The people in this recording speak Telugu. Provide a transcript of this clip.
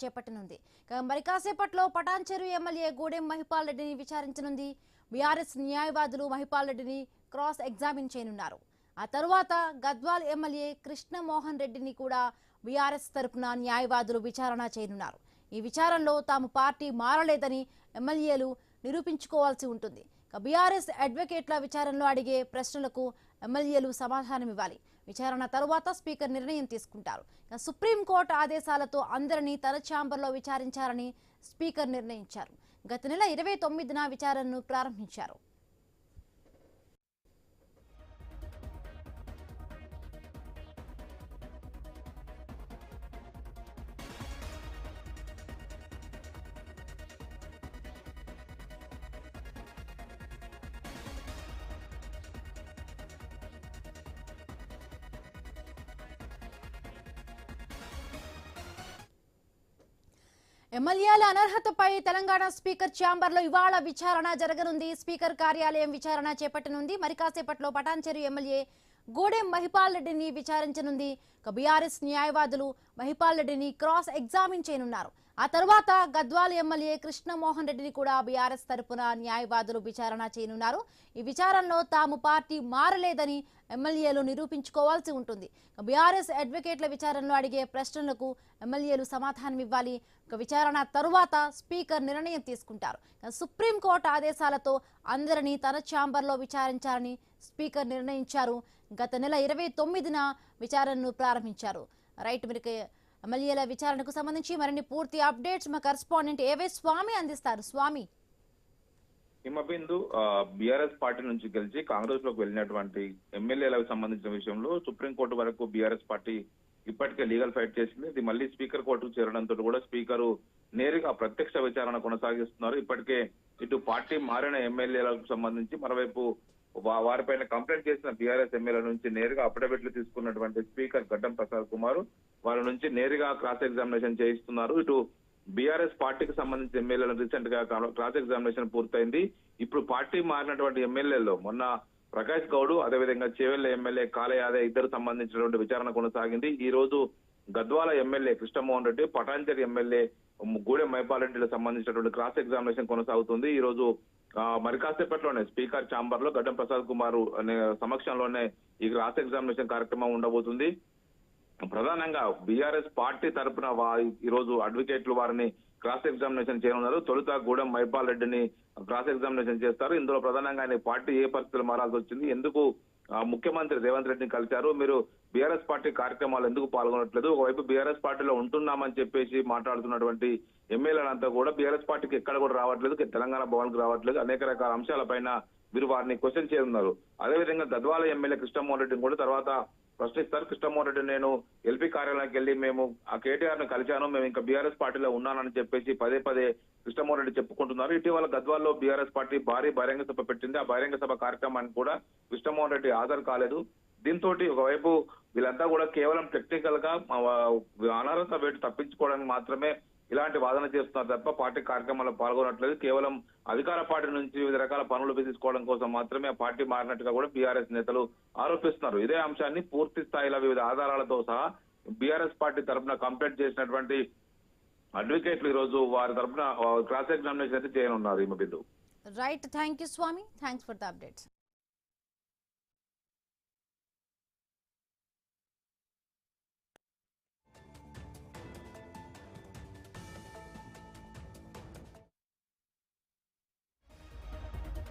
చేపట్టనుంది. మరి కాసేపట్లో పటాన్చెరు ఎమ్మెల్యే గూడెం మహిపాల్ రెడ్డిని విచారించనుంది. బీఆర్ఎస్ న్యాయవాదులు మహిపాల్ రెడ్డిని క్రాస్ ఎగ్జామిన్ చేయనున్నారు. ఆ తరువాత గద్వాల్ ఎమ్మెల్యే కృష్ణమోహన్ రెడ్డిని కూడా బీఆర్ఎస్ తరపున న్యాయవాదులు విచారణ చేయనున్నారు. ఈ విచారణలో తాము పార్టీ మారలేదని ఎమ్మెల్యేలు నిరూపించుకోవాల్సి ఉంటుంది. బీఆర్ఎస్ అడ్వకేట్ల విచారణలో అడిగే ప్రశ్నలకు ఎమ్మెల్యేలు సమాధానమివ్వాలి. విచారణ తరువాత స్పీకర్ నిర్ణయం తీసుకుంటారు. సుప్రీంకోర్టు ఆదేశాలతో అందరినీ తన ఛాంబర్లో విచారించాలని స్పీకర్ నిర్ణయించారు. గత నెల 29న విచారణను ప్రారంభించారు. ఎమ్మెల్యేల అనర్హతపై తెలంగాణ స్పీకర్ ఛాంబర్లో ఇవాళ విచారణ జరగనుంది. స్పీకర్ కార్యాలయం విచారణ చేపట్టనుంది. మరి కాసేపట్లో పటాన్చెరు ఎమ్మెల్యే గూడెం మహిపాల్ రెడ్డిని విచారించనుంది. బీఆర్ఎస్ న్యాయవాదులు మహిపాల్ రెడ్డిని క్రాస్ ఎగ్జామిన్ చేయనున్నారు. ఆ తర్వాత గద్వాల్ ఎమ్మెల్యే కృష్ణమోహన్ రెడ్డిని కూడా బీఆర్ఎస్ తరపున న్యాయవాదులు విచారణ చేయనున్నారు. ఈ విచారణలో తాము పార్టీ మారలేదని ఎమ్మెల్యేలు నిరూపించుకోవాల్సి ఉంటుంది. బీఆర్ఎస్ అడ్వకేట్ల విచారణలో అడిగే ప్రశ్నలకు ఎమ్మెల్యేలు సమాధానం ఇవ్వాలి. విచారణ తరువాత స్పీకర్ నిర్ణయం తీసుకుంటారు. సుప్రీంకోర్టు ఆదేశాలతో అందరినీ తన ఛాంబర్లో విచారించాలని స్పీకర్ నిర్ణయించారు. గత నెల 29న విచారణను ప్రారంభించారు. రైట్, మీరు ఎమ్మెల్యేల విచారణకు సంబంధించి మరిన్ని పూర్తి అప్డేట్స్ మా కరెస్పాండెంట్ ఏవే స్వామి అందిస్తారు. స్వామి, హిమబిందు బీఆర్ఎస్ పార్టీ నుంచి గెలిచి కాంగ్రెస్ లోకి వెళ్ళినటువంటి ఎమ్మెల్యేలకు సంబంధించిన విషయంలో సుప్రీంకోర్టు వరకు బీఆర్ఎస్ పార్టీ ఇప్పటికే లీగల్ ఫైట్ చేసింది. ఇది మళ్ళీ స్పీకర్ కోర్టుకు చేరడంతో కూడా స్పీకర్ నేరుగా ప్రత్యక్ష విచారణ కొనసాగిస్తున్నారు. ఇప్పటికే ఇటు పార్టీ మారిన ఎమ్మెల్యేలకు సంబంధించి మరోవైపు వారిపైన కంప్లైంట్ చేసిన బీఆర్ఎస్ ఎమ్మెల్యేల నుంచి నేరుగా అఫిడవిట్లు తీసుకున్నటువంటి స్పీకర్ గడ్డం ప్రసాద్ కుమార్ వారి నుంచి నేరుగా క్రాస్ ఎగ్జామినేషన్ చేయిస్తున్నారు. ఇటు బీఆర్ఎస్ పార్టీకి సంబంధించిన ఎమ్మెల్యేలను రీసెంట్ గా క్రాస్ ఎగ్జామినేషన్ పూర్తయింది. ఇప్పుడు పార్టీ మారినటువంటి ఎమ్మెల్యేల్లో మొన్న ప్రకాష్ గౌడ్, అదేవిధంగా చేవెళ్ల ఎమ్మెల్యే కాళ యాదవ్ ఇద్దరు సంబంధించినటువంటి విచారణ కొనసాగింది. ఈ రోజు గద్వాల ఎమ్మెల్యే కృష్ణమోహన్ రెడ్డి, పటాన్చెరు ఎమ్మెల్యే గూడెం మహిపాల్ రెడ్డిలకు సంబంధించినటువంటి క్రాస్ ఎగ్జామినేషన్ కొనసాగుతుంది. ఈ రోజు మరి కాసేపట్లోనే స్పీకర్ ఛాంబర్ లో గడ్డం ప్రసాద్ కుమార్ సమక్షంలోనే ఈ క్రాస్ ఎగ్జామినేషన్ కార్యక్రమం ఉండబోతుంది. ప్రధానంగా బీఆర్ఎస్ పార్టీ తరఫున ఈ రోజు అడ్వకేట్లు వారిని క్రాస్ ఎగ్జామినేషన్ చేయనున్నారు. తొలుత గూడెం మహిపాల్ రెడ్డిని క్రాస్ ఎగ్జామినేషన్ చేస్తారు. ఇందులో ప్రధానంగా ఆయన పార్టీ ఏ పరిస్థితులు మారాల్సి వచ్చింది, ఎందుకు ముఖ్యమంత్రి రేవంత్ రెడ్డిని కలిశారు, మీరు బీఆర్ఎస్ పార్టీ కార్యక్రమాలు ఎందుకు పాల్గొనట్లేదు, ఒకవైపు బీఆర్ఎస్ పార్టీలో ఉంటున్నామని చెప్పేసి మాట్లాడుతున్నటువంటి ఎమ్మెల్యేలంతా కూడా బీఆర్ఎస్ పార్టీకి ఎక్కడ కూడా రావట్లేదు, తెలంగాణ భవన్ కు రావట్లేదు, అనేక రకాల అంశాలపైన మీరు వారిని క్వశ్చన్ చేయనున్నారు. అదేవిధంగా గద్వాల ఎమ్మెల్యే కృష్ణమోహన్ రెడ్డిని కూడా తర్వాత ప్రశ్నిస్తారు. కృష్ణమోహన్ రెడ్డి, నేను ఎల్పీ కార్యాలయానికి వెళ్లి మేము ఆ కేటీఆర్ ను కలిశాను, మేము ఇంకా బీఆర్ఎస్ పార్టీలో ఉన్నానని చెప్పేసి పదే పదే కృష్ణమోహన్ రెడ్డి చెప్పుకుంటున్నారు. ఇటీవల గద్వాల్లో బీఆర్ఎస్ పార్టీ భారీ బహిరంగ సభ పెట్టింది. ఆ బహిరంగ సభ కార్యక్రమానికి కూడా కృష్ణమోహన్ రెడ్డి హాజరు కాలేదు. దీంతో ఒకవైపు వీళ్ళంతా కూడా కేవలం టెక్నికల్ గా అనర్హత వేటు తప్పించుకోవడానికి మాత్రమే ఇలాంటి వాదన చేస్తున్నారు తప్ప పార్టీ కార్యక్రమాల్లో పాల్గొనట్లేదు. కేవలం అధికార పార్టీ నుంచి వివిధ రకాల పనులు తీసుకోవడం కోసం మాత్రమే ఆ పార్టీ మారినట్టుగా కూడా బీఆర్ఎస్ నేతలు ఆరోపిస్తున్నారు. ఇదే అంశాన్ని పూర్తి స్థాయిలో వివిధ ఆధారాలతో సహా బీఆర్ఎస్ పార్టీ తరఫున కంప్లైంట్ చేసినటువంటి అడ్వకేట్లు ఈ రోజు వారి తరఫున క్రాస్ ఎగ్జామినేషన్ అయితే చేయనున్నారు. Himabindu. Right, thank you Swami, thanks for the updates.